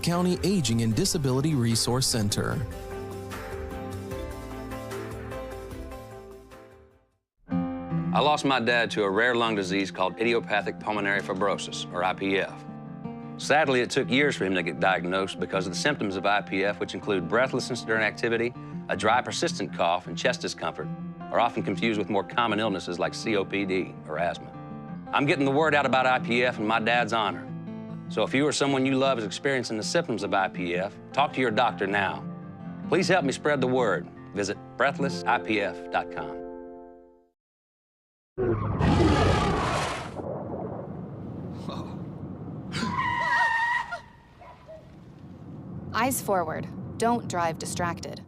County Aging and Disability Resource Center. I lost my dad to a rare lung disease called idiopathic pulmonary fibrosis, or IPF. Sadly, it took years for him to get diagnosed because of the symptoms of IPF, which include breathlessness during activity, a dry, persistent cough, and chest discomfort, are often confused with more common illnesses like COPD or asthma. I'm getting the word out about IPF in my dad's honor. So if you or someone you love is experiencing the symptoms of IPF, talk to your doctor now. Please help me spread the word. Visit breathlessipf.com. Eyes forward. Don't drive distracted.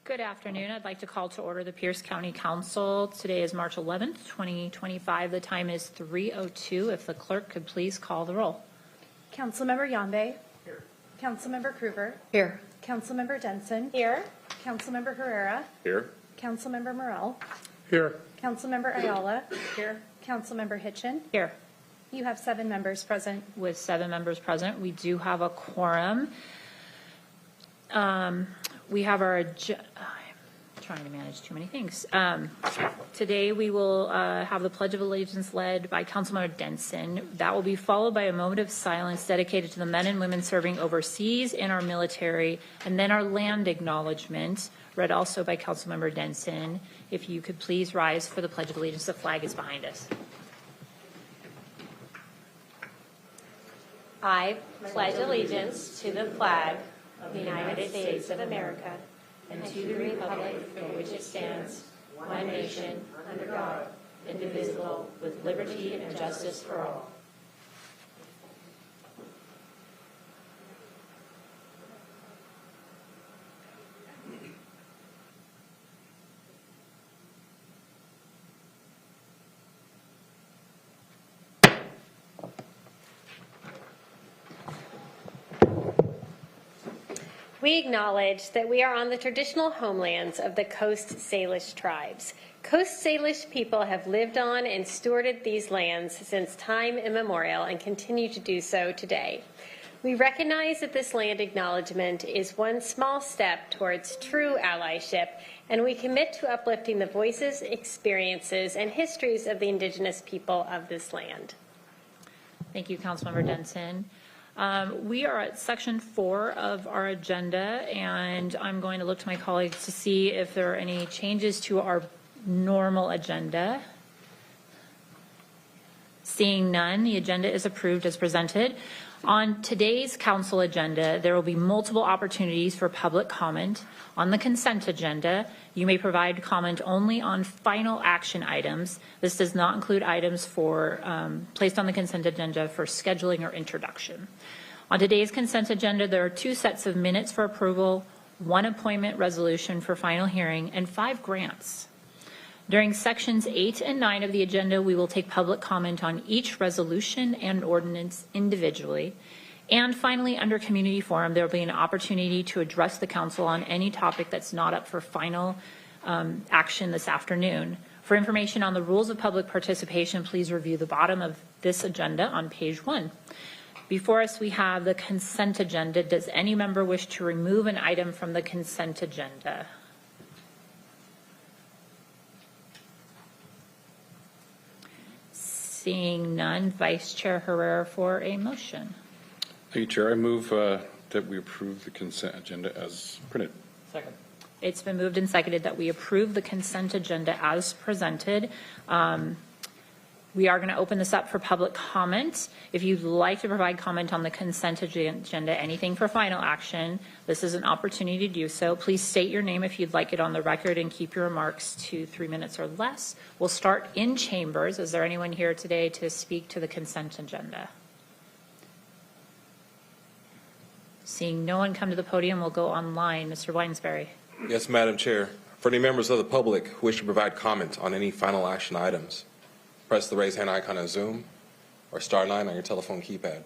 Good afternoon. I'd like to call to order the Pierce County Council. Today is March 11th, 2025. The time is 3:02. If the clerk could please call the roll. Councilmember Yambe. Here. Councilmember Krueger. Here. Councilmember Denson. Here. Councilmember Herrera. Here. Councilmember Morell. Here. Councilmember Ayala. Here. Councilmember Hitchin. Here. You have 7 members present. With 7 members present, we do have a quorum. We have our, I'm trying to manage too many things. Today we will have the Pledge of Allegiance led by Councilmember Denson. That will be followed by a moment of silence dedicated to the men and women serving overseas in our military, and then our land acknowledgement, read also by Councilmember Denson. If you could please rise for the Pledge of Allegiance. The flag is behind us. I pledge allegiance to the flag of the United States of America and to the republic for which it stands, one nation, under God, indivisible, with liberty and justice for all. We acknowledge that we are on the traditional homelands of the Coast Salish tribes. Coast Salish people have lived on and stewarded these lands since time immemorial and continue to do so today. We recognize that this land acknowledgement is one small step towards true allyship, and we commit to uplifting the voices, experiences, and histories of the Indigenous people of this land. Thank you, Councilmember Denson. We are at section 4 of our agenda, and I'm going to look to my colleagues to see if there are any changes to our normal agenda. Seeing none, the agenda is approved as presented. On today's council agenda, there will be multiple opportunities for public comment. On the consent agenda, you may provide comment only on final action items. This does not include items for placed on the consent agenda for scheduling or introduction. On today's consent agenda, there are 2 sets of minutes for approval, 1 appointment resolution for final hearing, and 5 grants. During sections 8 and 9 of the agenda, we will take public comment on each resolution and ordinance individually. And finally, under community forum, there will be an opportunity to address the council on any topic that's not up for final action this afternoon. For information on the rules of public participation, please review the bottom of this agenda on page 1. Before us, we have the consent agenda. Does any member wish to remove an item from the consent agenda? Seeing none, Vice Chair Herrera for a motion. Thank you, Chair. I move that we approve the consent agenda as printed. Second. It's been moved and seconded that we approve the consent agenda as presented. We are going to open this up for public comment. If you'd like to provide comment on the consent agenda, anything for final action, this is an opportunity to do so. Please state your name if you'd like it on the record and keep your remarks to 3 minutes or less. We'll start in chambers. Is there anyone here today to speak to the consent agenda? Seeing no one come to the podium, we'll go online. Mr. Weinsberry. Yes, Madam Chair. For any members of the public who wish to provide comment on any final action items, press the raise hand icon on Zoom or *9 on your telephone keypad.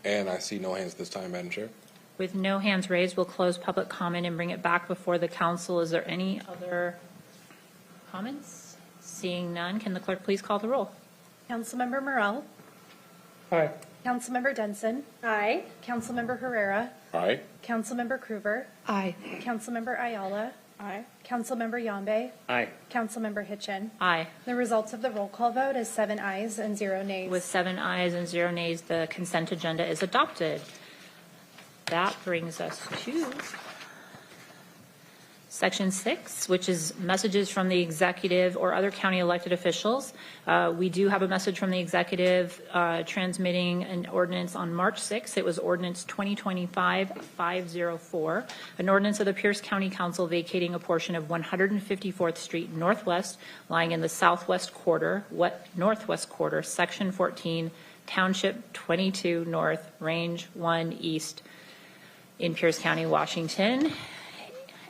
And I see no hands this time, Madam Chair. With no hands raised, we'll close public comment and bring it back before the council. Is there any other comments? Seeing none, can the clerk please call the roll? Councilmember Morell. Aye. Councilmember Denson. Aye. Councilmember Herrera. Aye. Councilmember Krueger. Aye. Councilmember Ayala. Aye. Councilmember Yambe. Aye. Councilmember Hitchin. Aye. The results of the roll call vote is 7 ayes and 0 nays. With 7 ayes and 0 nays, the consent agenda is adopted. That brings us to Section 6, which is messages from the executive or other county elected officials. We do have a message from the executive transmitting an ordinance on March 6th. It was Ordinance 2025-504, an ordinance of the Pierce County Council vacating a portion of 154th Street Northwest, lying in the southwest quarter, northwest quarter, Section 14, Township 22 North, Range 1 East, in Pierce County, Washington.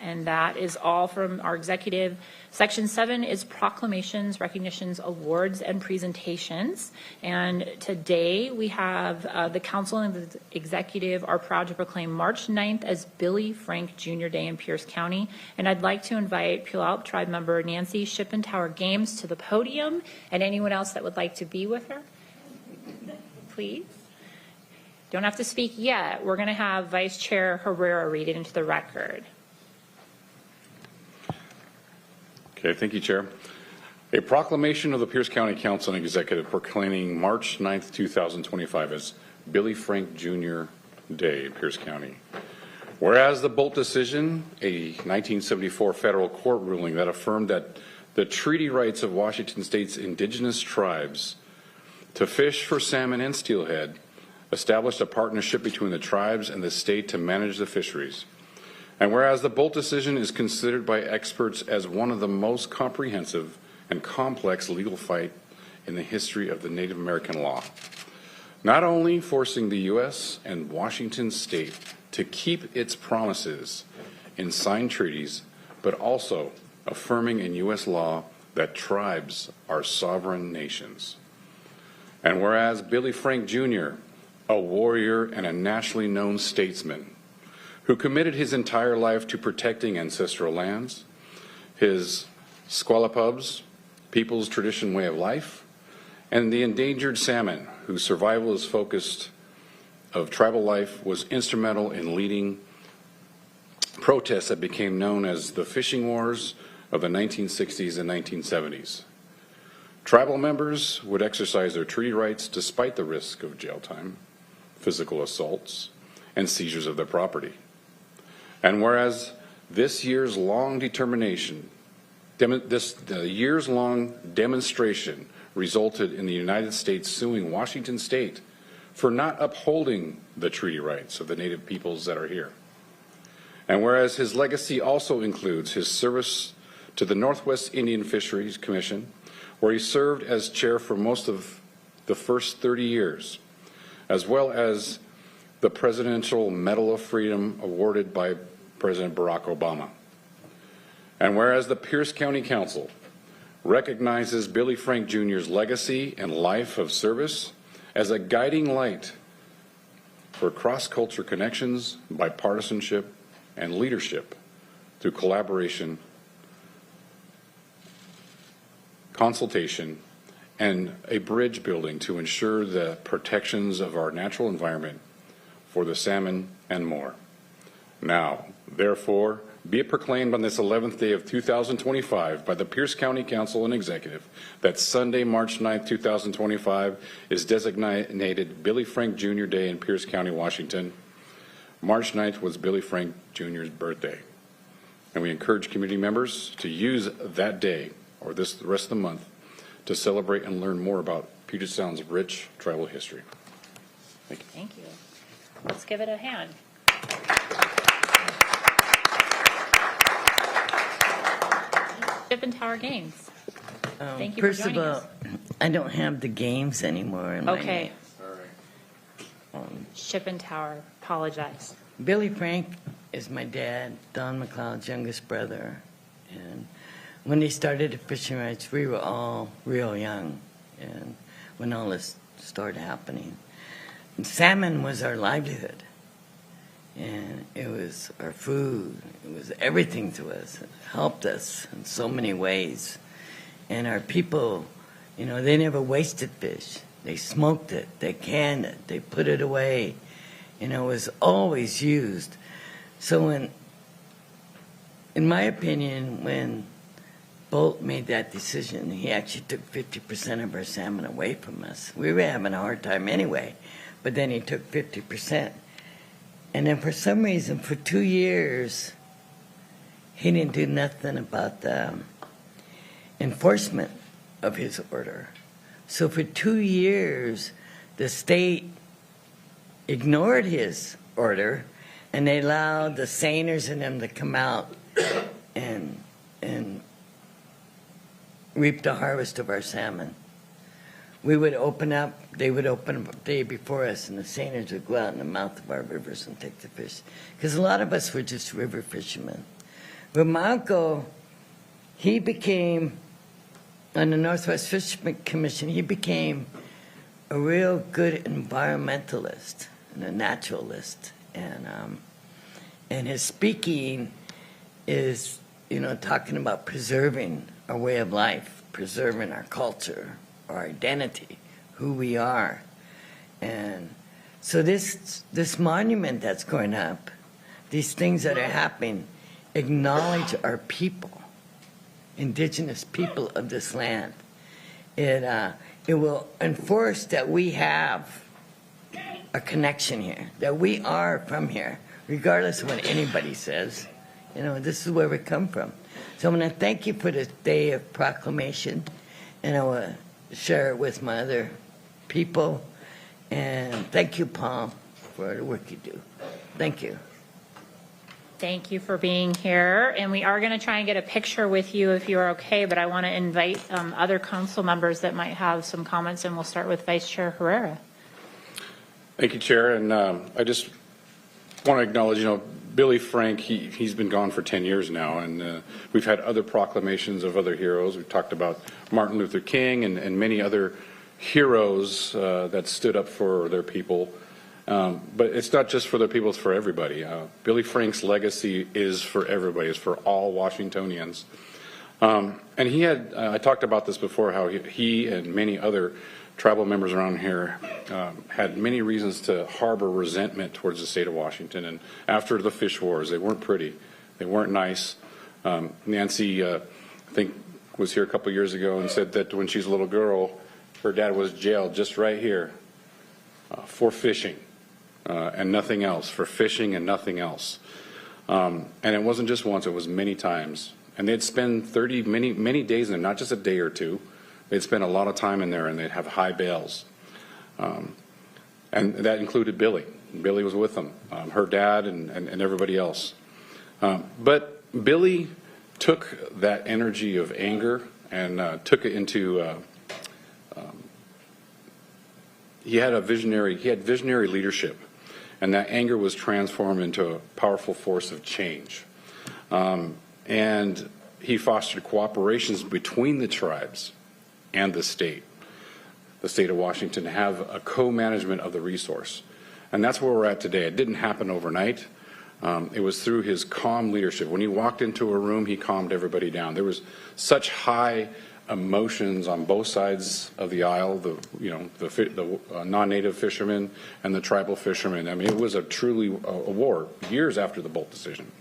And that is all from our executive. Section 7 is proclamations, recognitions, awards, and presentations. And today we have the council and the executive are proud to proclaim March 9th as Billy Frank Jr. Day in Pierce County. And I'd like to invite Puyallup Tribe member Nancy Shippentower Games to the podium, and anyone else that would like to be with her, please. Don't have to speak yet. We're going to have Vice Chair Herrera read it into the record. Okay, thank you, Chair. A proclamation of the Pierce County Council and Executive proclaiming March 9th, 2025 as Billy Frank Jr. Day in Pierce County. Whereas the Bolt decision, a 1974 federal court ruling that affirmed that the treaty rights of Washington State's indigenous tribes to fish for salmon and steelhead established a partnership between the tribes and the state to manage the fisheries. And whereas the Bolt decision is considered by experts as one of the most comprehensive and complex legal fight in the history of the Native American law, not only forcing the U.S. and Washington State to keep its promises in signed treaties, but also affirming in U.S. law that tribes are sovereign nations. And whereas Billy Frank Jr., a warrior and a nationally known statesman, who committed his entire life to protecting ancestral lands, his Squalapubs, people's tradition way of life, and the endangered salmon, whose survival is focused of tribal life, was instrumental in leading protests that became known as the fishing wars of the 1960s and 1970s. Tribal members would exercise their treaty rights despite the risk of jail time, physical assaults, and seizures of their property. And whereas this years-long demonstration resulted in the United States suing Washington State for not upholding the treaty rights of the Native peoples that are here. And whereas his legacy also includes his service to the Northwest Indian Fisheries Commission, where he served as chair for most of the first 30 years, as well as the Presidential Medal of Freedom awarded by President Barack Obama. And whereas the Pierce County Council recognizes Billy Frank Jr.'s legacy and life of service as a guiding light for cross-culture connections, bipartisanship, and leadership through collaboration, consultation, and a bridge building to ensure the protections of our natural environment for the salmon and more. Now, therefore, be it proclaimed on this 11th day of 2025 by the Pierce County Council and Executive that Sunday, March 9th, 2025 is designated Billy Frank Jr. Day in Pierce County, Washington. March 9th was Billy Frank Jr.'s birthday. And we encourage community members to use that day or the rest of the month to celebrate and learn more about Puget Sound's rich tribal history. Thank you. Thank you. Let's give it a hand. Shippentower Games. Thank you for First of joining all, us. I don't have the games anymore in my Okay. name. Shippentower, apologize. Billy Frank is my dad, Don McLeod's youngest brother. And when they started the fishing rights, we were all real young, and when all this started happening. And salmon was our livelihood. And it was our food. It was everything to us. It helped us in so many ways. And our people, you know, they never wasted fish. They smoked it. They canned it. They put it away. You know, it was always used. So when, in my opinion, when Bolt made that decision, he actually took 50% of our salmon away from us. We were having a hard time anyway, but then he took 50%. And then for some reason, for 2 years, he didn't do nothing about the enforcement of his order. So for 2 years, the state ignored his order, and they allowed the seiners and them to come out and reap the harvest of our salmon. we would open up, they would open up a day before us, and the seiners would go out in the mouth of our rivers and take the fish. Because a lot of us were just river fishermen. But my uncle, he became, on the Northwest Fishermen Commission, he became a real good environmentalist and a naturalist. And his speaking is, talking about preserving our way of life, preserving our culture, our identity, who we are. And so this monument that's going up, these things that are happening, acknowledge our people, indigenous people of this land. It will enforce that we have a connection here, that we are from here, regardless of what anybody says. This is where we come from. So I'm going to thank you for this day of proclamation, and I will share it with my other people. And thank you, Palm, for the work you do. Thank you. Thank you for being here. And we are going to try and get a picture with you if you're okay, but I want to invite other council members that might have some comments, and we'll start with Vice Chair Herrera. Thank you, Chair. And I just want to acknowledge, Billy Frank, he's been gone for 10 years now, and we've had other proclamations of other heroes. We've talked about Martin Luther King and many other heroes that stood up for their people. But it's not just for their people, it's for everybody. Billy Frank's legacy is for everybody, it's for all Washingtonians. And he had, I talked about this before, how he and many other tribal members around here had many reasons to harbor resentment towards the state of Washington. And after the fish wars, they weren't pretty, they weren't nice. Nancy, I think, was here a couple years ago and said that when she was a little girl, her dad was jailed just right here for fishing and nothing else, for fishing and nothing else. And it wasn't just once, it was many times. And they'd spend many days in there, not just a day or two. They'd spend a lot of time in there, and they'd have high bails. And that included Billy. Billy was with them, her dad and everybody else. But Billy took that energy of anger and took it into, he had visionary leadership, and that anger was transformed into a powerful force of change. And he fostered cooperations between the tribes and the state of Washington, to have a co-management of the resource. And that's where we're at today. It didn't happen overnight. It was through his calm leadership. When he walked into a room, he calmed everybody down. There was such high emotions on both sides of the aisle, the non-native fishermen and the tribal fishermen. I mean, it was truly a war years after the Bolt decision.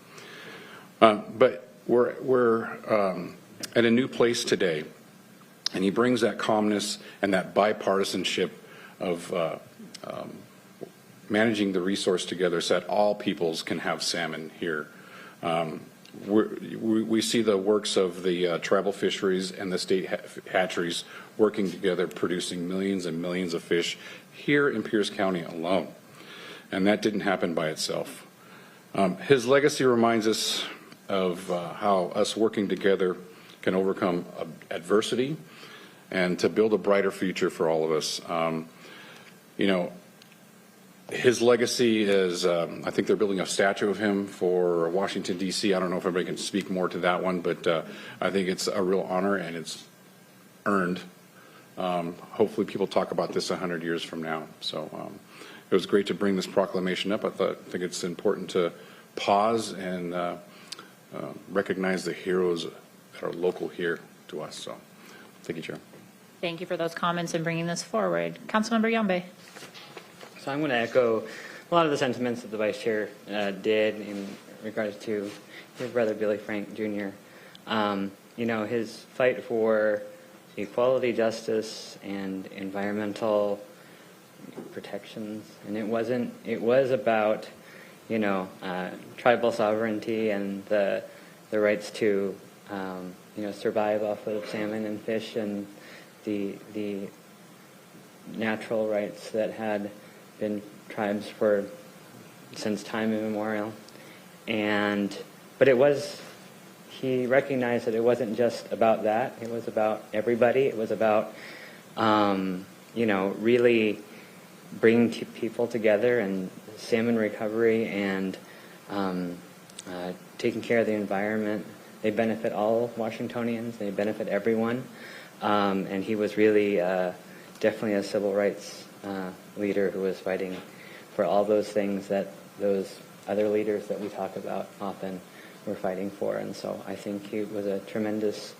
But we're at a new place today. And he brings that calmness and that bipartisanship of managing the resource together so that all peoples can have salmon here. We see the works of the tribal fisheries and the state hatcheries working together, producing millions and millions of fish here in Pierce County alone. And that didn't happen by itself. His legacy reminds us of how us working together can overcome adversity and to build a brighter future for all of us. His legacy is, I think they're building a statue of him for Washington, D.C. I don't know if everybody can speak more to that one, but I think it's a real honor and it's earned. Hopefully people talk about this 100 years from now. So it was great to bring this proclamation up. I think it's important to pause and recognize the heroes that are local here to us. So thank you, Chair. Thank you for those comments and bringing this forward. Councilmember Yombe. So I'm going to echo a lot of the sentiments that the Vice Chair did in regards to his brother Billy Frank Jr. His fight for equality, justice, and environmental protections, and it was about tribal sovereignty and the rights to survive off of salmon and fish, and the natural rights that had been tribes for since time immemorial. But he recognized that it wasn't just about that. It was about everybody. It was about really bring people together and salmon recovery and taking care of the environment. They benefit all Washingtonians. They benefit everyone. And he was really definitely a civil rights leader who was fighting for all those things that those other leaders that we talk about often were fighting for. And so I think he was a tremendous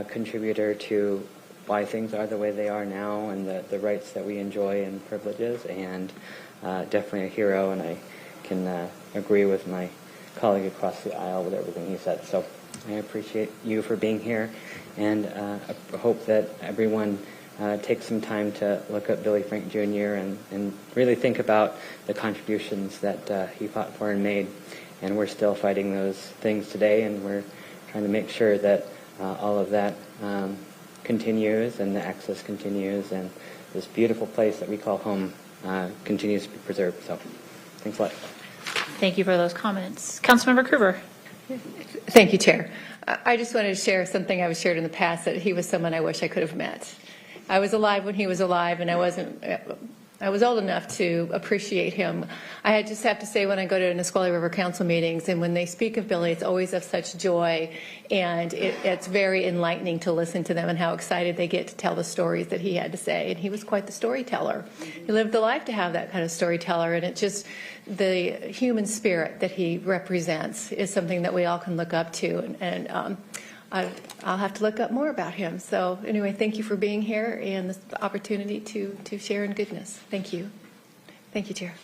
contributor to why things are the way they are now and the rights that we enjoy and privileges, and definitely a hero. And I can agree with my colleague across the aisle with everything he said. So I appreciate you for being here, and I hope that everyone takes some time to look up Billy Frank Jr. and really think about the contributions that he fought for and made. And we're still fighting those things today, and we're trying to make sure that all of that continues and the access continues, and this beautiful place that we call home continues to be preserved. So thanks a lot. Thank you for those comments. Councilmember Krueger. Thank you, Chair. I just wanted to share something I was shared in the past, that he was someone I wish I could have met. I was alive when he was alive, and I was old enough to appreciate him. I just have to say, when I go to Nisqually River Council meetings, and when they speak of Billy, it's always of such joy, and it's very enlightening to listen to them and how excited they get to tell the stories that he had to say. And he was quite the storyteller. He lived the life to have that kind of storyteller, and it just, the human spirit that he represents is something that we all can look up to, and I'll have to look up more about him. So anyway, thank you for being here and this opportunity to share in goodness. Thank you. Thank you, Chair.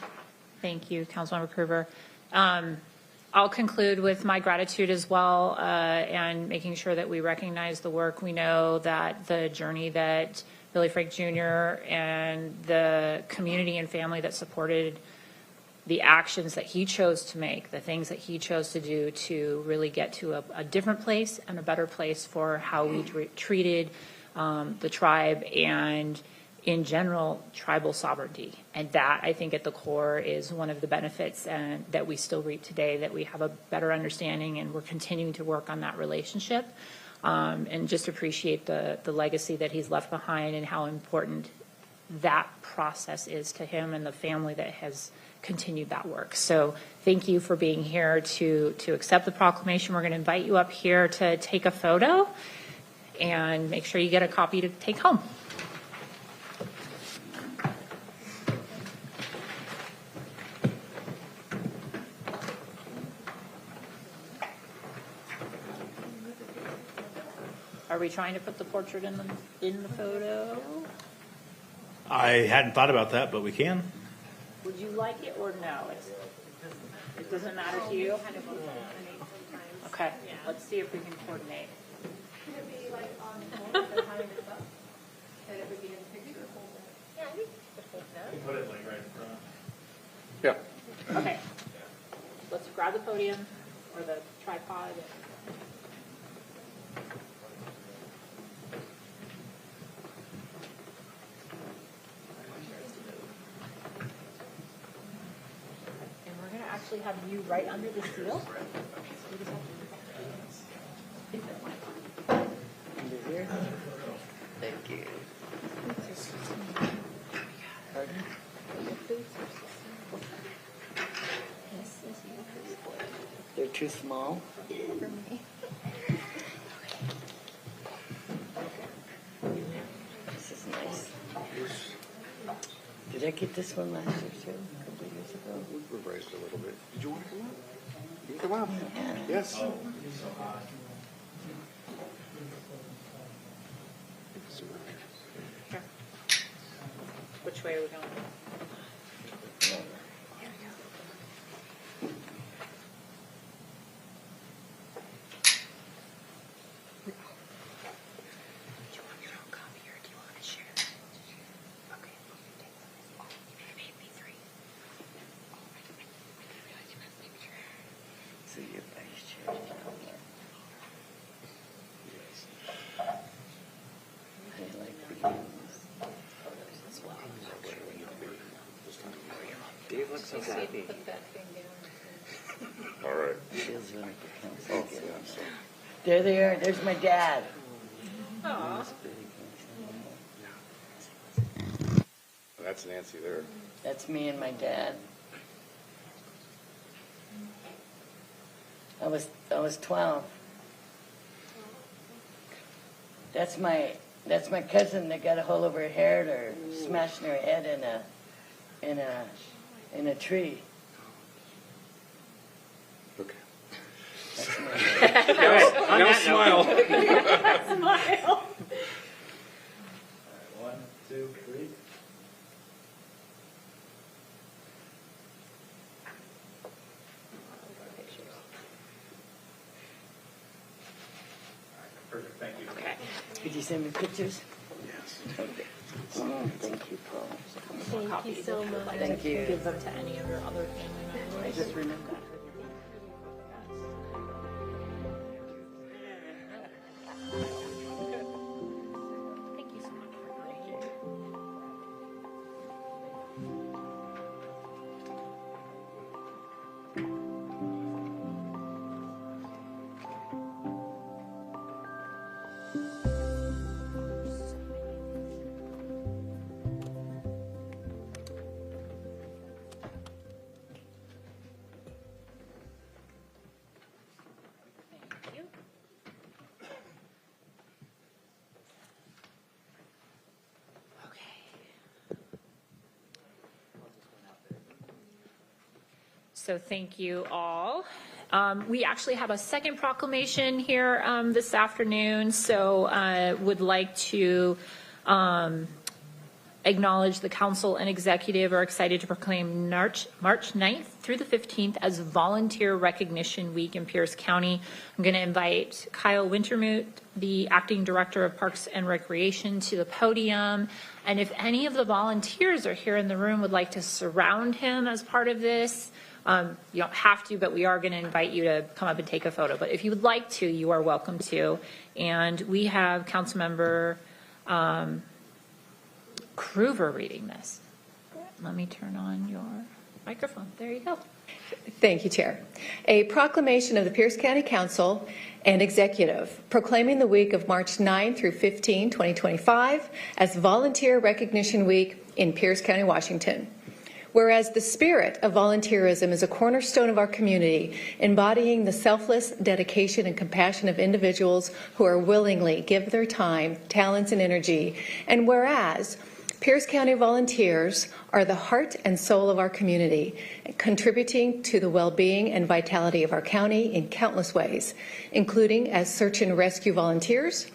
Thank you, Councilmember Krueger. I'll conclude with my gratitude as well, and making sure that we recognize the work. We know that the journey that Billy Frank Jr. and the community and family that supported the actions that he chose to make, the things that he chose to do to really get to a different place and a better place for how we treated the tribe and, in general, tribal sovereignty. And that, I think, at the core is one of the benefits that we still reap today, that we have a better understanding, and we're continuing to work on that relationship, and just appreciate the legacy that he's left behind and how important that process is to him and the family that has continued that work. So thank you for being here to accept the proclamation. We're going to invite you up here to take a photo, and make sure you get a copy to take home. Are we trying to put the portrait in the photo? I hadn't thought about that, but we can. Would you like it or no? It doesn't matter to you? Okay, let's see if we can coordinate. Could it be like on the wall behind it up? That it would be in the picture? Yeah, I think You put it like right in front. Yeah. Okay. Let's grab the podium or the tripod. Actually have you right under the seal. Under here? Thank you. Pardon? They're too small? for me. This is nice. Did I get this one last year too? A couple of years ago? We revised a little bit. Did you want to come up? You can come up. Yeah. Yes. Sure. Which way are we going? So your vice chair is down there. I like the as well. Dave looks so happy. All right. Feels really good. There they are. There's my dad. Aww. That's Nancy there. That's me and my dad. I was 12. That's my cousin that got a hole over her head or smashing her head in a tree. Okay. That's me. Now smile. Smile. 1, 2, 3. Perfect, thank you. Okay. Could you send me pictures? Yes. Okay. Oh, thank you, Paul. Thank you so much. Thank you. Give them to any of your other family members. I just remembered. Thank you so much for coming. Thank you. So thank you all. We actually have a second proclamation here this afternoon, so would like to acknowledge the council and executive are excited to proclaim March 9th through the 15th as Volunteer Recognition Week in Pierce County. I'm going to invite Kyle Wintermute, the Acting Director of Parks and Recreation, to the podium. And if any of the volunteers are here in the room would like to surround him as part of this, you don't have to, but we are going to invite you to come up and take a photo. But if you would like to, you are welcome to. And we have Councilmember Krueger reading this. Let me turn on your microphone. There you go. Thank you, Chair. A proclamation of the Pierce County Council and Executive proclaiming the week of March 9 through 15, 2025 as Volunteer Recognition Week in Pierce County, Washington. Whereas the spirit of volunteerism is a cornerstone of our community, embodying the selfless dedication and compassion of individuals who are willingly give their time, talents, and energy. And whereas Pierce County volunteers are the heart and soul of our community, contributing to the well-being and vitality of our county in countless ways, including as search and rescue volunteers,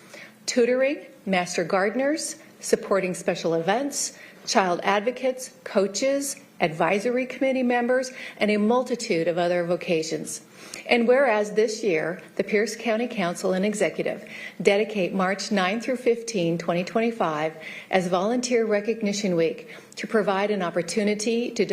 tutoring, master gardeners, supporting special events, child advocates, coaches, advisory committee members, and a multitude of other vocations. And whereas this year, the Pierce County Council and Executive dedicate March 9 through 15, 2025 as Volunteer Recognition Week to provide an opportunity to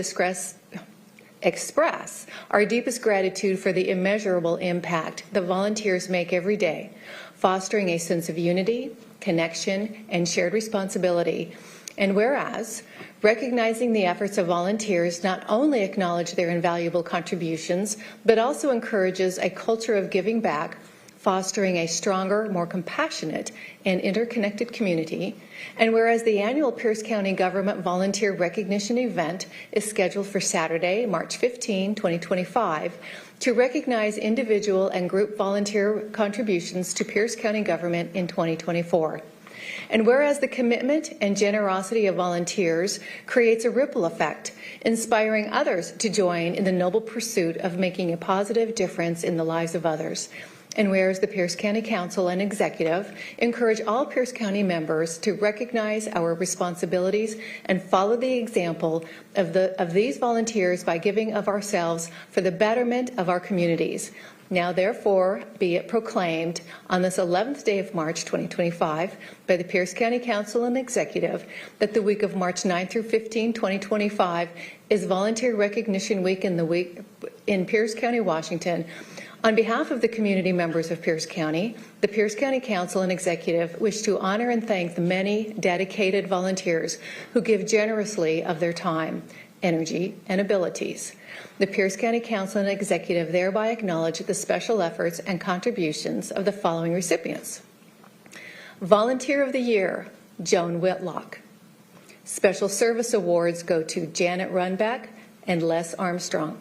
express our deepest gratitude for the immeasurable impact the volunteers make every day, fostering a sense of unity, connection, and shared responsibility. And whereas recognizing the efforts of volunteers not only acknowledge their invaluable contributions, but also encourages a culture of giving back, fostering a stronger, more compassionate, and interconnected community. And whereas the annual Pierce County Government Volunteer Recognition event is scheduled for Saturday, March 15, 2025, to recognize individual and group volunteer contributions to Pierce County government in 2024. And whereas the commitment and generosity of volunteers creates a ripple effect, inspiring others to join in the noble pursuit of making a positive difference in the lives of others. And whereas the Pierce County Council and Executive encourage all Pierce County members to recognize our responsibilities and follow the example of these volunteers by giving of ourselves for the betterment of our communities. Now, therefore, be it proclaimed on this 11th day of March 2025 by the Pierce County Council and Executive that the week of March 9 through 15, 2025 is Volunteer Recognition Week in Pierce County, Washington. On behalf of the community members of Pierce County, the Pierce County Council and Executive wish to honor and thank the many dedicated volunteers who give generously of their time, energy, and abilities. The Pierce County Council and Executive thereby acknowledge the special efforts and contributions of the following recipients. Volunteer of the Year, Joan Whitlock. Special Service Awards go to Janet Runbeck and Les Armstrong.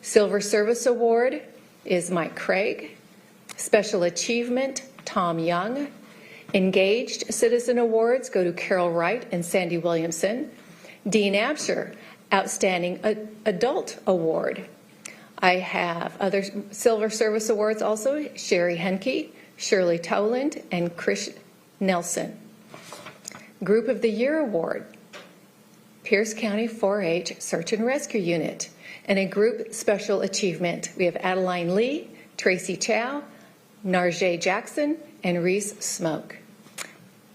Silver Service Award is Mike Craig. Special Achievement, Tom Young. Engaged Citizen Awards go to Carol Wright and Sandy Williamson. Dean Absher, Outstanding Adult Award. I have other Silver Service Awards also, Sherry Henke, Shirley Toland, and Chris Nelson. Group of the Year Award, Pierce County 4-H Search and Rescue Unit. And a group special achievement, we have Adeline Lee, Tracy Chow, Narjay Jackson, and Reese Smoke.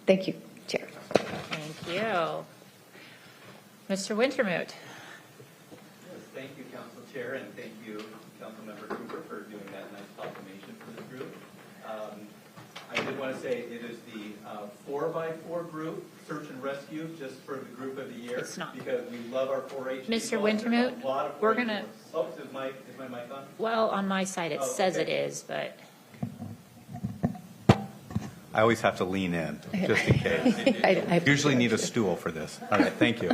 Thank you, Chair. Thank you. Mr. Wintermute. Yes, thank you, Council Chair, and thank you, Councilmember Cooper, for doing that nice proclamation for this group. I did want to say it is the 4x4 group, Search and Rescue, just for the group of the year. It's not. Because we love our 4-H Mr. people. Wintermute, A lot of we're 4-H gonna- awards. Oh, is my mic on? Well, on my side, it says okay. it is, but I always have to lean in, just in case. I Usually need a stool for this. All right, thank you.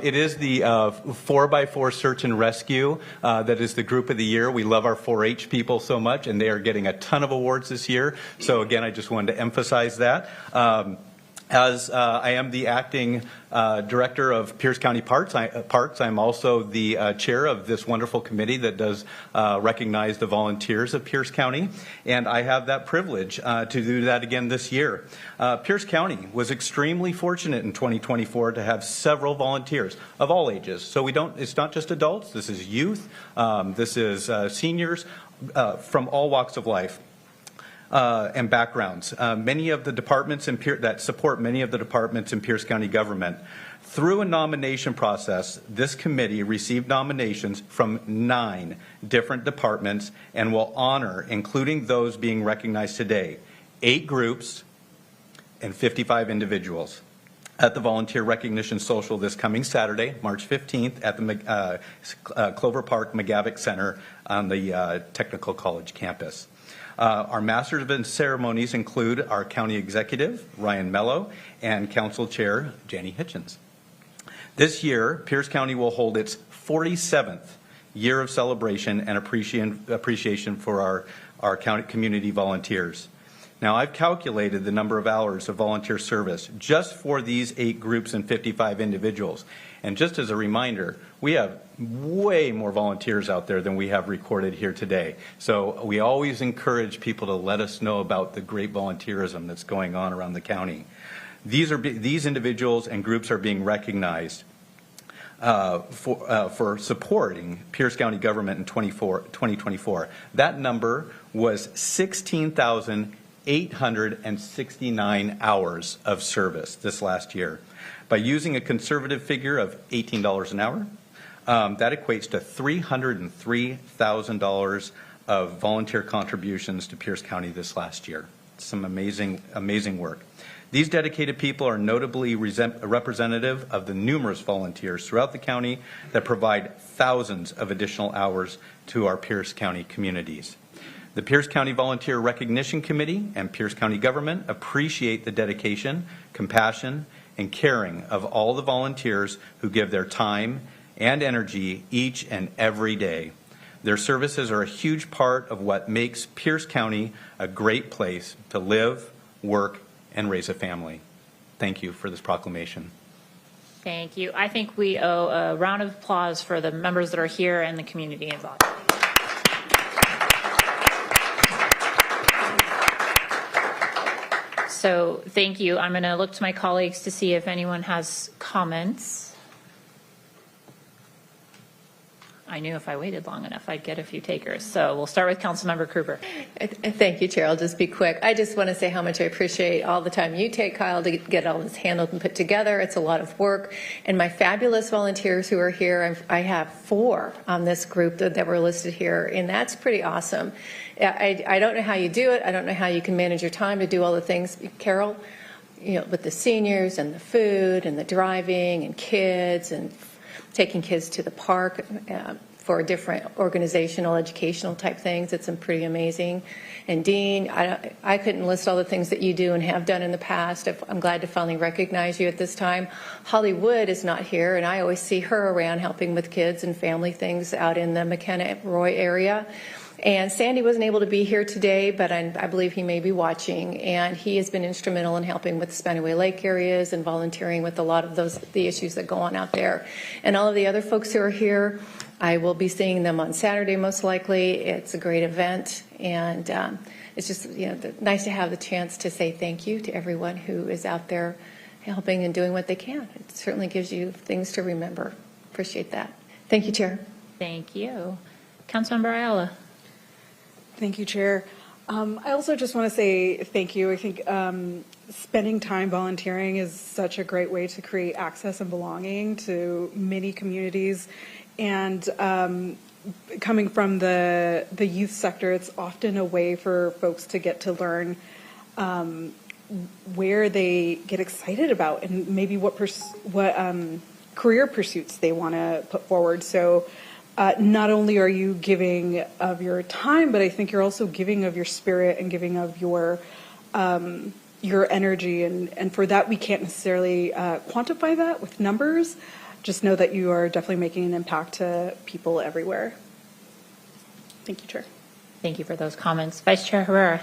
It is the 4x4 Search and Rescue that is the group of the year. We love our 4-H people so much, and they are getting a ton of awards this year. So again, I just wanted to emphasize that. As I am the acting director of Pierce County Parks, I'm also the chair of this wonderful committee that does recognize the volunteers of Pierce County, and I have that privilege to do that again this year. Pierce County was extremely fortunate in 2024 to have several volunteers of all ages. So it's not just adults, this is youth, this is seniors from all walks of life. And backgrounds. Many of the departments that support many of the departments in Pierce County government. Through a nomination process, this committee received nominations from 9 different departments and will honor, including those being recognized today, 8 groups and 55 individuals at the Volunteer Recognition Social this coming Saturday, March 15th, at the Clover Park McGavick Center on the Technical College campus. Our Masters of Ceremonies include our County Executive, Ryan Mello, and Council Chair, Jenny Hitchens. This year, Pierce County will hold its 47th year of celebration and appreciation for our county community volunteers. Now, I've calculated the number of hours of volunteer service just for these 8 groups and 55 individuals. And just as a reminder, we have way more volunteers out there than we have recorded here today. So we always encourage people to let us know about the great volunteerism that's going on around the county. These individuals and groups are being recognized for supporting Pierce County government in 2024. That number was 16,869 hours of service this last year. By using a conservative figure of $18 an hour, that equates to $303,000 of volunteer contributions to Pierce County this last year. Some amazing work. These dedicated people are notably representative of the numerous volunteers throughout the county that provide thousands of additional hours to our Pierce County communities. The Pierce County Volunteer Recognition Committee and Pierce County government appreciate the dedication, compassion, and caring of all the volunteers who give their time and energy each and every day. Their services are a huge part of what makes Pierce County a great place to live, work, and raise a family. Thank you for this proclamation. thank you. I think we owe a round of applause for the members that are here and the community involved. So thank you. I'm going to look to my colleagues to see if anyone has comments. I knew if I waited long enough, I'd get a few takers. So we'll start with Councilmember Krueger. Thank you, Chair. I'll just be quick. I just want to say how much I appreciate all the time you take, Kyle, to get all this handled and put together. It's a lot of work. And my fabulous volunteers who are here, I have 4 on this group that were listed here, and that's pretty awesome. I don't know how you do it. I don't know how you can manage your time to do all the things, Carol, with the seniors and the food and the driving and kids and taking kids to the park for different organizational, educational type things. It's pretty amazing. And Dean, I couldn't list all the things that you do and have done in the past. I'm glad to finally recognize you at this time. Holly Wood is not here, and I always see her around helping with kids and family things out in the McKenna-Roy area. And Sandy wasn't able to be here today, but I believe he may be watching. And he has been instrumental in helping with the Spanaway Lake areas and volunteering with a lot of the issues that go on out there. And all of the other folks who are here, I will be seeing them on Saturday most likely. It's a great event, and it's just nice to have the chance to say thank you to everyone who is out there helping and doing what they can. It certainly gives you things to remember. Appreciate that. Thank you, Chair. Thank you. Councilmember Ayala. Thank you, Chair. I also just want to say thank you. I think spending time volunteering is such a great way to create access and belonging to many communities. And coming from the youth sector, it's often a way for folks to get to learn where they get excited about and maybe what career pursuits they want to put forward. So not only are you giving of your time, but I think you're also giving of your spirit and giving of your energy. And for that, we can't necessarily quantify that with numbers. Just know that you are definitely making an impact to people everywhere. Thank you, Chair. Thank you for those comments. Vice Chair Herrera.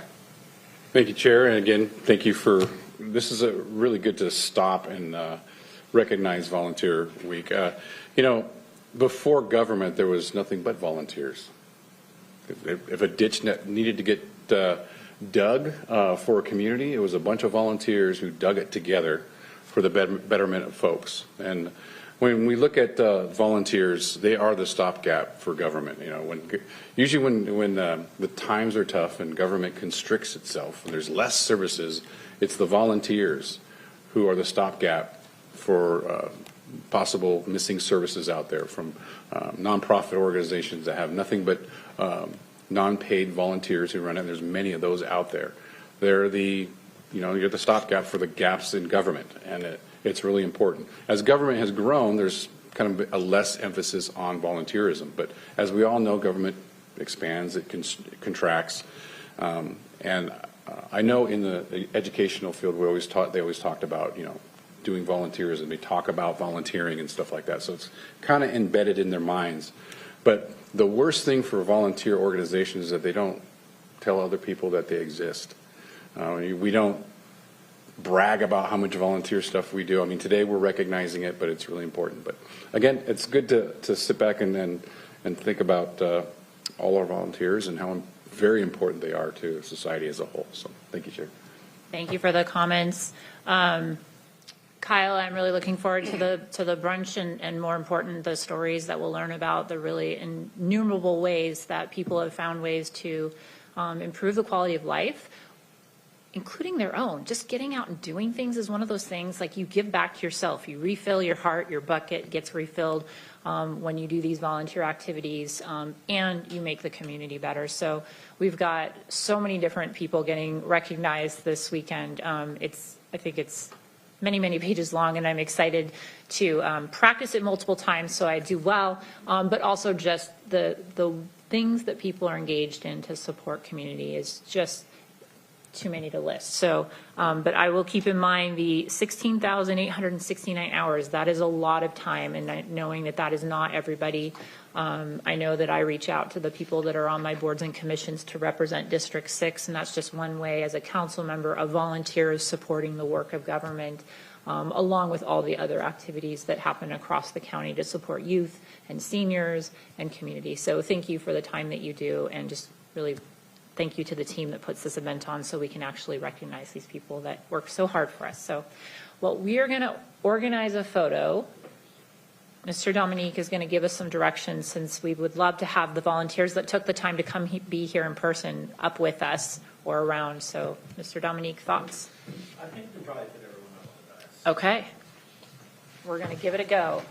Thank you, Chair. And again, thank you for, this is really good to stop and recognize Volunteer Week. Before government, there was nothing but volunteers. If a ditch needed to get dug for a community, it was a bunch of volunteers who dug it together for the betterment of folks. And when we look at volunteers, they are the stopgap for government. Usually when the times are tough and government constricts itself, and there's less services, it's the volunteers who are the stopgap for possible missing services out there from nonprofit organizations that have nothing but non-paid volunteers who run it. There's many of those out there. They're you're the stopgap for the gaps in government, and it's really important. As government has grown, there's kind of a less emphasis on volunteerism. But as we all know, government expands, it contracts, and I know in the educational field they always talked about doing volunteerism. They talk about volunteering and stuff like that. So it's kind of embedded in their minds. But the worst thing for volunteer organizations is that they don't tell other people that they exist. We don't brag about how much volunteer stuff we do. I mean, today we're recognizing it, but it's really important. But again, it's good to sit back and think about all our volunteers and how very important they are to society as a whole. So thank you, Chair. Thank you for the comments. Kyle, I'm really looking forward to the brunch and more important, the stories that we'll learn about the really innumerable ways that people have found ways to improve the quality of life, including their own. Just getting out and doing things is one of those things, like you give back to yourself. You refill your heart, your bucket gets refilled when you do these volunteer activities, and you make the community better. So we've got so many different people getting recognized this weekend. I think it's many pages long, and I'm excited to practice it multiple times so I do well, but also just the things that people are engaged in to support community is just too many to list. So, but I will keep in mind the 16,869 hours. That is a lot of time, and knowing that is not everybody. I know that I reach out to the people that are on my boards and commissions to represent District 6, and that's just one way as a council member of volunteers supporting the work of government, along with all the other activities that happen across the county to support youth and seniors and community. So thank you for the time that you do, and just really thank you to the team that puts this event on so we can actually recognize these people that work so hard for us. So, well, we are going to organize a photo. Mr. Dominique is going to give us some directions, since we would love to have the volunteers that took the time to come be here in person up with us or around. So, Mr. Dominique, thoughts? I think we probably fit everyone up on the dice. Okay. We're going to give it a go.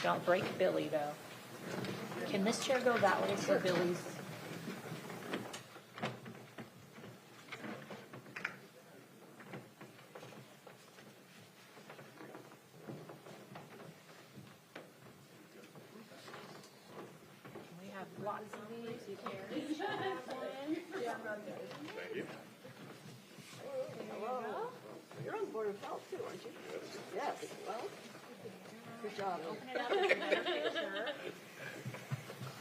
Don't break Billy, though. Can this chair go that way so Billy's... lots of these. You can have one. Thank you. Hello. You're on the Board of Health too, aren't you? Yes. Well, good job. Open it up with another picture.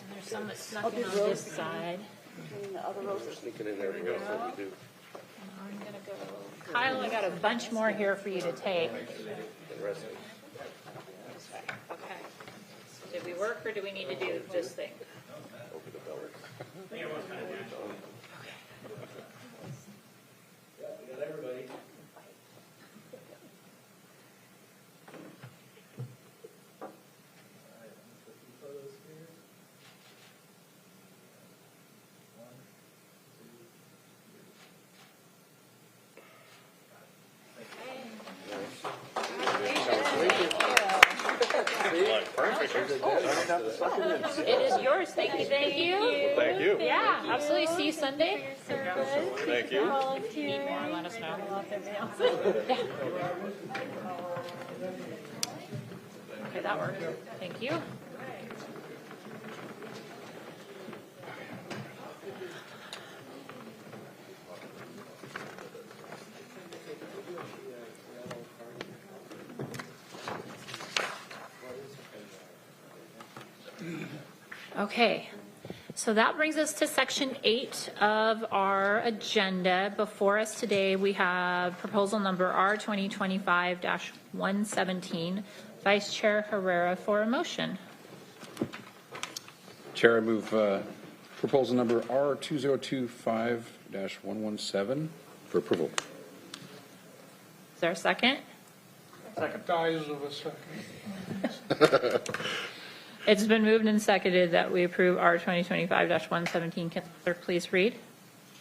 And there's some that snuck in on rows this side. between the other roses. Sneaking in there. There you go. That's what we do. I'm gonna go. Kyle, I got a bunch more here for you to take. The rest of it. This way. Okay. Did we work or do we need to do this thing? Over the belt. It is yours. Thank you. Thank you. Thank you. Yeah, absolutely. See you Sunday. Thank you. Need more, let us know. Okay, that worked. Thank you. Okay, so that brings us to section 8 of our agenda. Before us today, we have proposal number R 2025-117. Vice Chair Herrera for a motion. Chair, I move proposal number R2025-117 for approval. Is there a second? Second. Guys of a second. It's been moved and seconded that we approve R 2025-117. Can the clerk please read?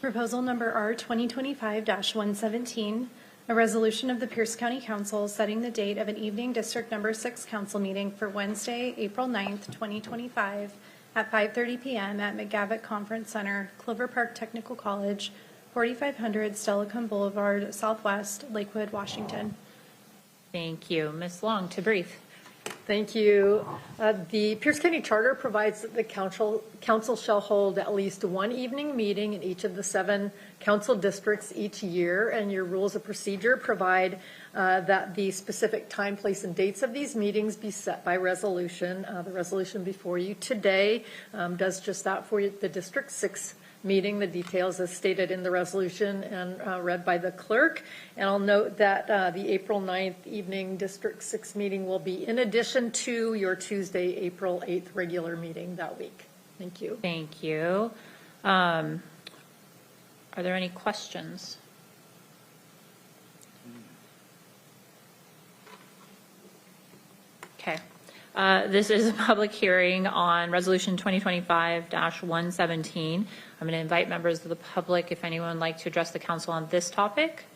Proposal number R 2025-117, a resolution of the Pierce County Council setting the date of an evening District Number 6 Council meeting for Wednesday, April 9th, 2025 at 5:30 p.m. at McGavock Conference Center, Clover Park Technical College, 4500 Stellacum Boulevard, Southwest, Lakewood, Washington. Thank you. Ms. Long to brief. Thank you. The Pierce County Charter provides that the council shall hold at least one evening meeting in each of the 7 council districts each year, and your rules of procedure provide that the specific time, place, and dates of these meetings be set by resolution. The resolution before you today does just that for the District 6 meeting, the details as stated in the resolution and read by the clerk. And I'll note that the April 9th evening District 6 meeting will be in addition to your Tuesday, April 8th regular meeting that week. Thank you. Thank you. Are there any questions? Okay. This is a public hearing on Resolution 2025-117. I'm going to invite members of the public, if anyone would like to address the council on this topic.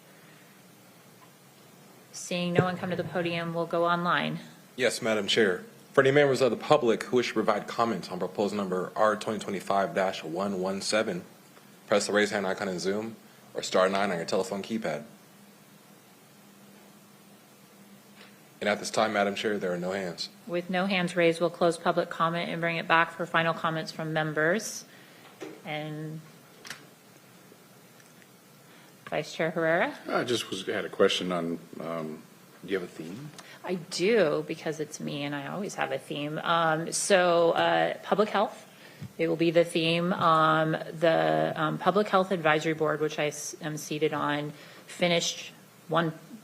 Seeing no one come to the podium, we'll go online. Yes, Madam Chair. For any members of the public who wish to provide comments on proposal number R 2025-117, press the raise hand icon in Zoom or *9 on your telephone keypad. And at this time, Madam Chair, there are no hands. With no hands raised, we'll close public comment and bring it back for final comments from members. And Vice Chair Herrera? I just had a question on, do you have a theme? I do, because it's me and I always have a theme. Public health, it will be the theme. The Public Health Advisory Board, which I am seated on, finished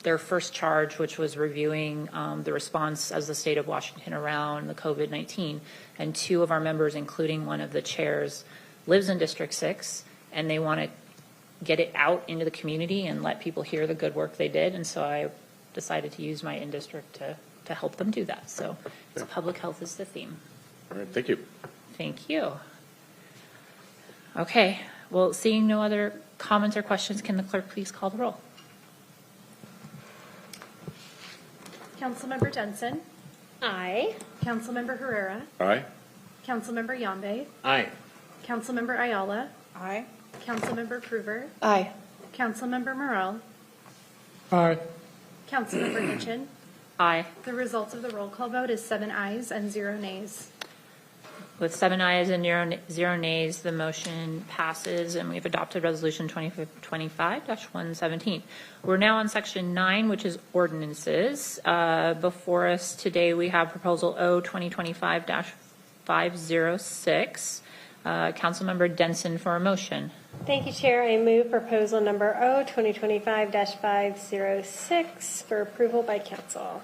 their first charge, which was reviewing the response as the state of Washington around the COVID-19. And 2 of our members, including one of the chairs, lives in District 6, and they want to get it out into the community and let people hear the good work they did. And so I decided to use my in-district to help them do that. So public health is the theme. All right, thank you. Thank you. Okay, well, seeing no other comments or questions, can the clerk please call the roll? Councilmember Jensen. Aye. Councilmember Herrera. Aye. Councilmember Yambe. Aye. Councilmember Ayala. Aye. Councilmember Krueger. Aye. Councilmember Morrell. Aye. Councilmember Hitchin. Aye. The results of the roll call vote is 7 ayes and 0 nays. With 7 ayes and 0 nays, the motion passes, and we've adopted Resolution 2025-117. We're now on Section 9, which is ordinances. Before us today, we have Proposal O 2025-506. Councilmember Denson for a motion. Thank you, Chair. I move proposal number O 2025-506 for approval by council.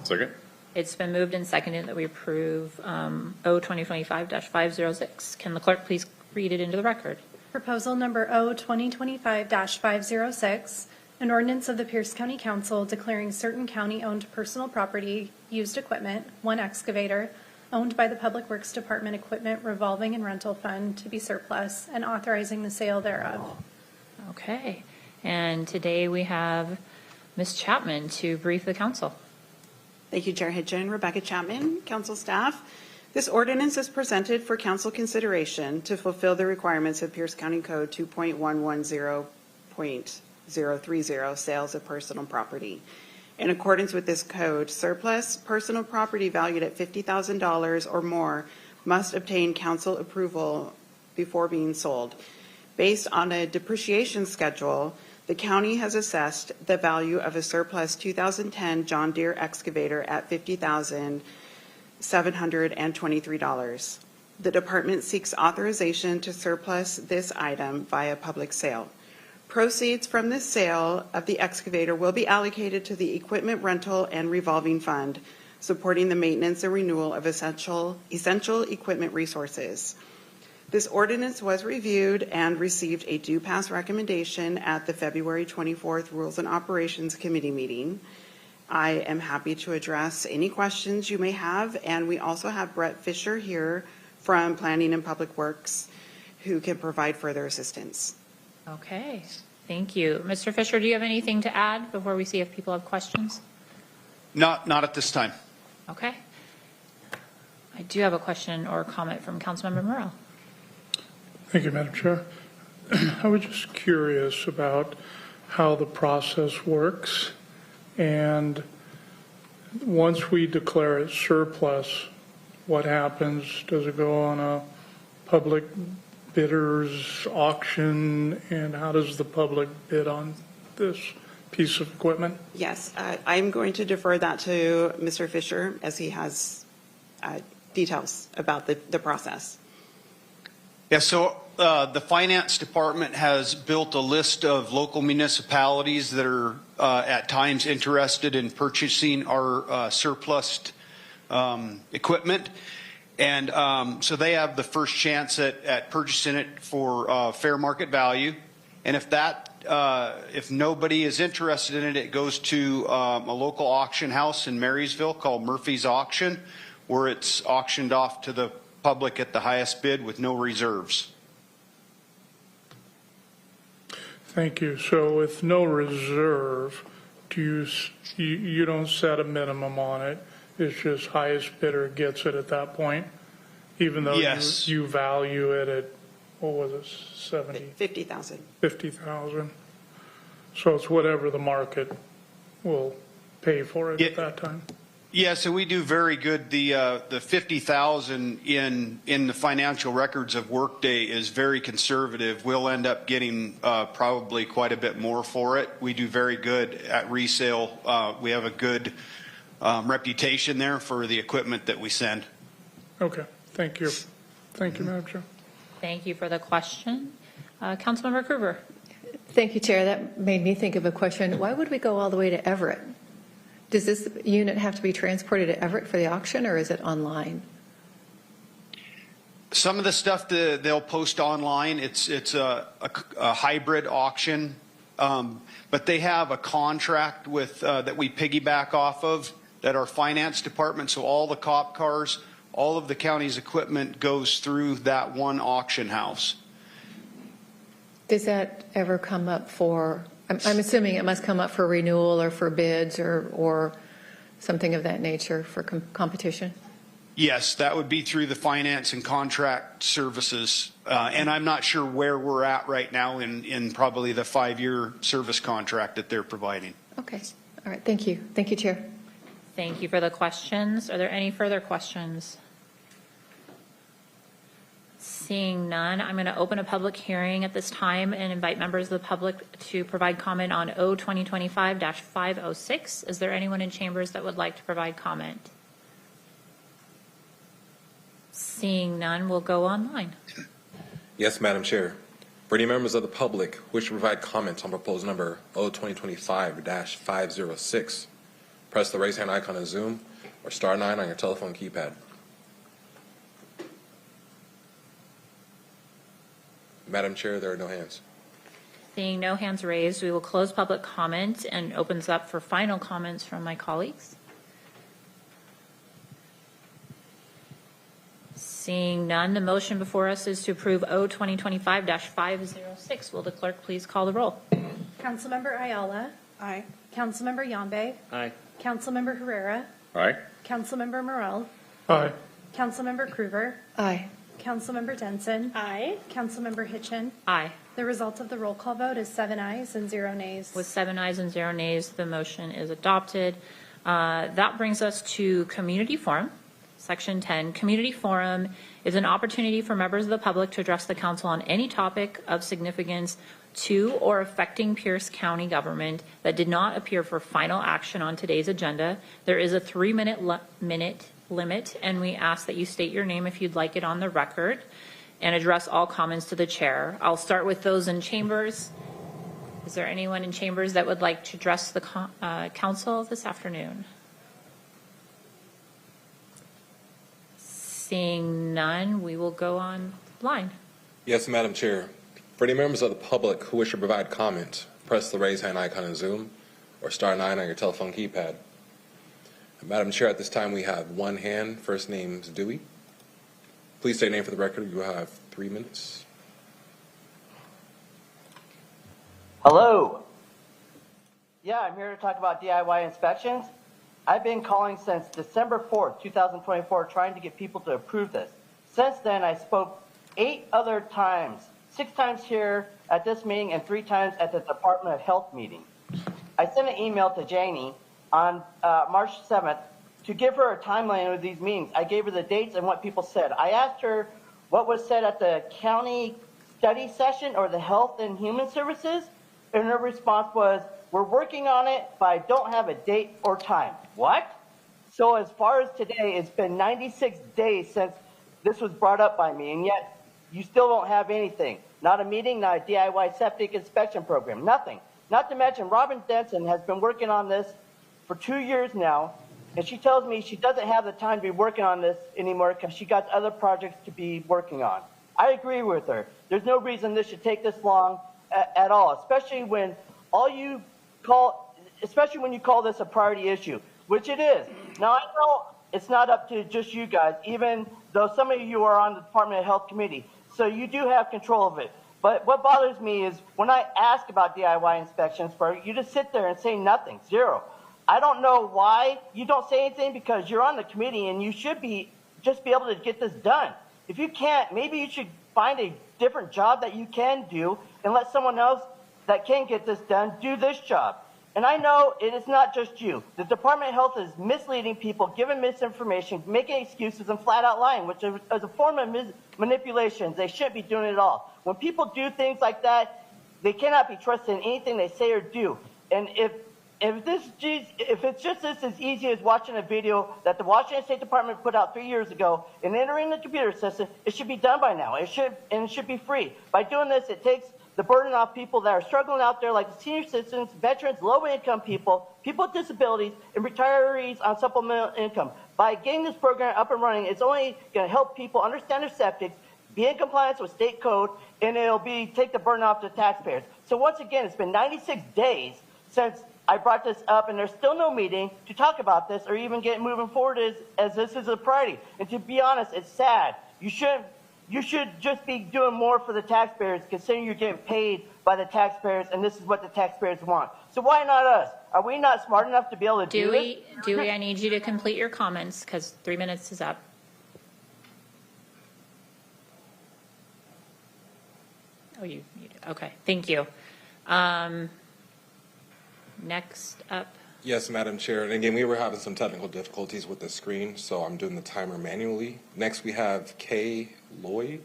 Second. It's been moved and seconded that we approve O 2025-506. Can the clerk please read it into the record? Proposal number O 2025-506, an ordinance of the Pierce County Council declaring certain county-owned personal property, used equipment, one excavator, owned by the Public Works Department Equipment Revolving and Rental Fund to be surplus and authorizing the sale thereof. Okay. And today we have Ms. Chapman to brief the council. Thank you, Chair Hitchin. Rebecca Chapman, council staff. This ordinance is presented for council consideration to fulfill the requirements of Pierce County Code 2.110.030, sales of personal property. In accordance with this code, surplus personal property valued at $50,000 or more must obtain council approval before being sold. Based on a depreciation schedule, the county has assessed the value of a surplus 2010 John Deere excavator at $50,723. The department seeks authorization to surplus this item via public sale. Proceeds from this sale of the excavator will be allocated to the equipment rental and revolving fund, supporting the maintenance and renewal of essential equipment resources. This ordinance was reviewed and received a due pass recommendation at the February 24th Rules and Operations Committee meeting. I am happy to address any questions you may have, and we also have Brett Fisher here from Planning and Public Works who can provide further assistance. Okay, thank you. Mr. Fisher, do you have anything to add before we see if people have questions? Not at this time. Okay. I do have a question or comment from Councilmember Morrell. Thank you, Madam Chair. I was just curious about how the process works, and once we declare it surplus, what happens? Does it go on a public bidders auction, and how does the public bid on this piece of equipment? Yes, I'm going to defer that to Mr. Fisher as he has details about the process. Yeah, so the finance department has built a list of local municipalities that are at times interested in purchasing our surplus equipment. And so they have the first chance at purchasing it for fair market value. And if nobody is interested in it, it goes to a local auction house in Marysville called Murphy's Auction, where it's auctioned off to the public at the highest bid with no reserves. Thank you. So with no reserve, you don't set a minimum on it? It's just highest bidder gets it at that point, even though yes. you value it at, what was it, 50,000. 50,000. So it's whatever the market will pay for it at that time. Yeah, so we do very good. The 50,000 in the financial records of Workday is very conservative. We'll end up getting probably quite a bit more for it. We do very good at resale. We have a good reputation there for the equipment that we send. Okay, thank you. Thank you, Madam Chair. Thank you for the question. Councilmember Krueger. Thank you, Chair. That made me think of a question. Why would we go all the way to Everett? Does this unit have to be transported to Everett for the auction, or is it online? Some of the stuff they'll post online. It's a hybrid auction, but they have a contract with that we piggyback off of that our finance department. So all the cop cars, all of the county's equipment goes through that one auction house. Does that ever come up for? I'm assuming it must come up for renewal or for bids or something of that nature for competition? Yes, that would be through the finance and contract services. And I'm not sure where we're at right now in probably the 5-year service contract that they're providing. Okay. All right. Thank you. Thank you, Chair. Thank you for the questions. Are there any further questions? Seeing none, I'm going to open a public hearing at this time and invite members of the public to provide comment on O 2025-506. Is there anyone in chambers that would like to provide comment? Seeing none, we'll go online. Yes, Madam Chair. For any members of the public who wish to provide comments on proposed number O 2025-506, press the raise hand icon on Zoom or star 9 on your telephone keypad. Madam Chair, there are no hands. Seeing no hands raised, we will close public comment and opens up for final comments from my colleagues. Seeing none, the motion before us is to approve O 2025-506. Will the clerk please call the roll? Councilmember Ayala. Aye. Councilmember Yambe. Aye. Councilmember Herrera. Aye. Councilmember Morel. Aye. Councilmember Krueger. Aye. Councilmember Denson. Aye. Councilmember Hitchin. Aye. The result of the roll call vote is 7 ayes and 0 nays. With 7 ayes and 0 nays, the motion is adopted. That brings us to community forum. Section 10, community forum is an opportunity for members of the public to address the council on any topic of significance to or affecting Pierce County government that did not appear for final action on today's agenda. There is a 3-minute limit, and we ask that you state your name if you'd like it on the record and address all comments to the chair. I'll start with those in chambers. Is there anyone in chambers that would like to address the council this afternoon? Seeing none, we will go online. Yes, Madam Chair. For any members of the public who wish to provide comment, press the raise hand icon on Zoom or star 9 on your telephone keypad. Madam Chair, at this time we have one hand. First name's Dewey. Please state your name for the record. You have 3 minutes. Hello. Yeah, I'm here to talk about DIY inspections. I've been calling since December 4th, 2024, trying to get people to approve this. Since then, I spoke 8 other times, 6 times here at this meeting and 3 times at the Department of Health meeting. I sent an email to Janie on March 7th to give her a timeline of these meetings. I gave her the dates and what people said. I asked her what was said at the county study session or the Health and Human Services, and her response was, "We're working on it, but I don't have a date or time." What? So as far as today, it's been 96 days since this was brought up by me, and yet you still don't have anything. Not a meeting, not a DIY septic inspection program, nothing. Not to mention, Robin Denson has been working on this for 2 years now, and she tells me she doesn't have the time to be working on this anymore because she got other projects to be working on. I agree with her. There's no reason this should take this long at all, especially when you call this a priority issue, which it is. Now, I know it's not up to just you guys, even though some of you are on the Department of Health Committee, so you do have control of it. But what bothers me is when I ask about DIY inspections, you just sit there and say nothing, zero. I don't know why you don't say anything, because you're on the committee and you should just be able to get this done. If you can't, maybe you should find a different job that you can do and let someone else that can get this done do this job. And I know it is not just you. The Department of Health is misleading people, giving misinformation, making excuses, and flat out lying, which is a form of manipulation. They shouldn't be doing it at all. When people do things like that, they cannot be trusted in anything they say or do. And if it's just this as easy as watching a video that the Washington State Department put out 3 years ago and entering the computer system, it should be done by now. It should be free. By doing this, it takes the burden off people that are struggling out there, like the senior citizens, veterans, low-income people, people with disabilities, and retirees on supplemental income. By getting this program up and running, it's only going to help people understand their septic, be in compliance with state code, and it'll take the burden off the taxpayers. So once again, it's been 96 days since I brought this up, and there's still no meeting to talk about this or even get moving forward as this is a priority. And to be honest, it's sad. You should just be doing more for the taxpayers, considering you're getting paid by the taxpayers, and this is what the taxpayers want. So why not us? Are we not smart enough to be able to do this? Dewey, I need you to complete your comments because 3 minutes is up. Oh, you did. Okay, thank you. Next up. Yes, Madam Chair. And again, we were having some technical difficulties with the screen, so I'm doing the timer manually. Next, we have Kay Lloyd.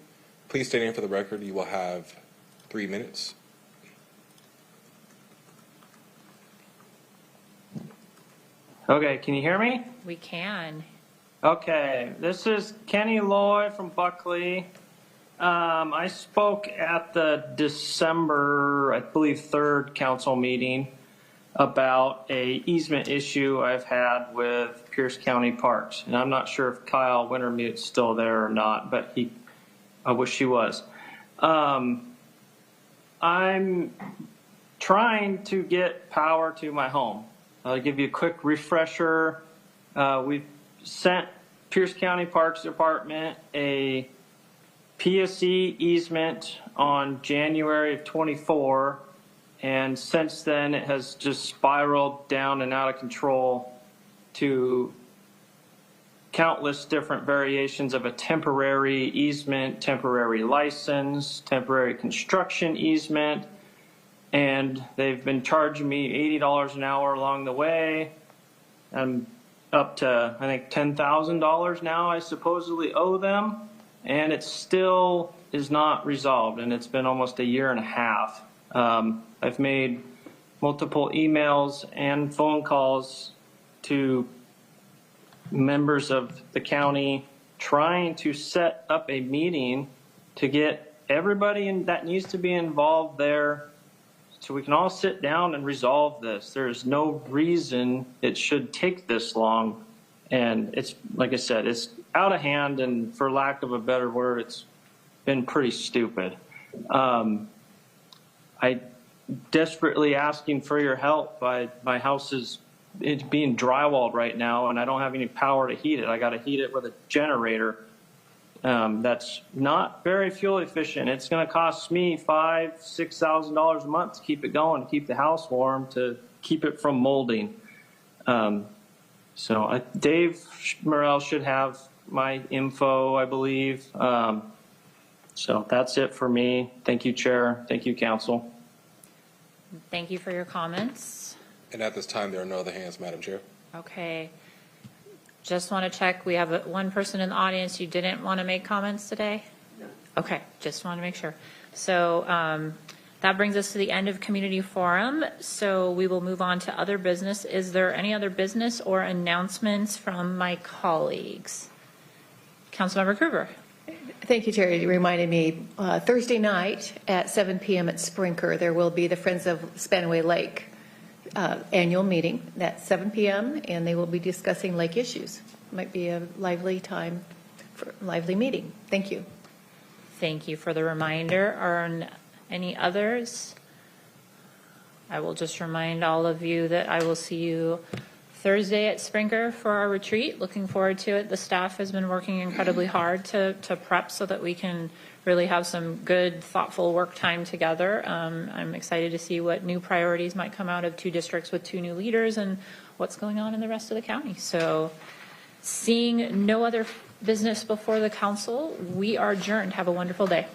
Please state your name for the record. You will have 3 minutes. Okay, can you hear me? We can. Okay, this is Kenny Loy from Buckley. I spoke at the December, I believe, 3rd council meeting about a easement issue I've had with Pierce County Parks. And I'm not sure if Kyle Wintermute's still there or not, but I wish he was. I'm trying to get power to my home. I'll give you a quick refresher. We sent Pierce County Parks Department a PSC easement on January of 24, and since then it has just spiraled down and out of control to countless different variations of a temporary easement, temporary license, temporary construction easement, and they've been charging me $80 an hour along the way. I'm up to, I think, $10,000 now I supposedly owe them, and it still is not resolved, and it's been almost a year and a half. I've made multiple emails and phone calls to members of the county trying to set up a meeting to get everybody that needs to be involved there so we can all sit down and resolve this. There's no reason it should take this long. And it's, like I said, it's out of hand, and for lack of a better word, it's been pretty stupid. I desperately asking for your help. My house is being drywalled right now, and I don't have any power to heat it. I got to heat it with a generator. That's not very fuel efficient. It's going to cost me $5,000 to $6,000 a month to keep it going, to keep the house warm, to keep it from molding. So Dave Morrell should have my info, I believe. So that's it for me. Thank you, Chair. Thank you, Council. Thank you for your comments. And at this time, there are no other hands, Madam Chair. Okay. Just want to check, we have one person in the audience. You didn't want to make comments today? No. Okay, just want to make sure. So that brings us to the end of community forum. So we will move on to other business. Is there any other business or announcements from my colleagues? Councilmember Krueger. Thank you, Terry. You reminded me, Thursday night at 7 p.m. at Sprinker, there will be the Friends of Spanaway Lake annual meeting at 7 p.m. and they will be discussing lake issues. Might be a lively time for a lively meeting. Thank you. Thank you for the reminder. Are any others? I will just remind all of you that I will see you Thursday at Springer for our retreat. Looking forward to it. The staff has been working incredibly hard to prep so that we can really have some good, thoughtful work time together. I'm excited to see what new priorities might come out of 2 districts with 2 new leaders and what's going on in the rest of the county. So seeing no other business before the council, we are adjourned. Have a wonderful day.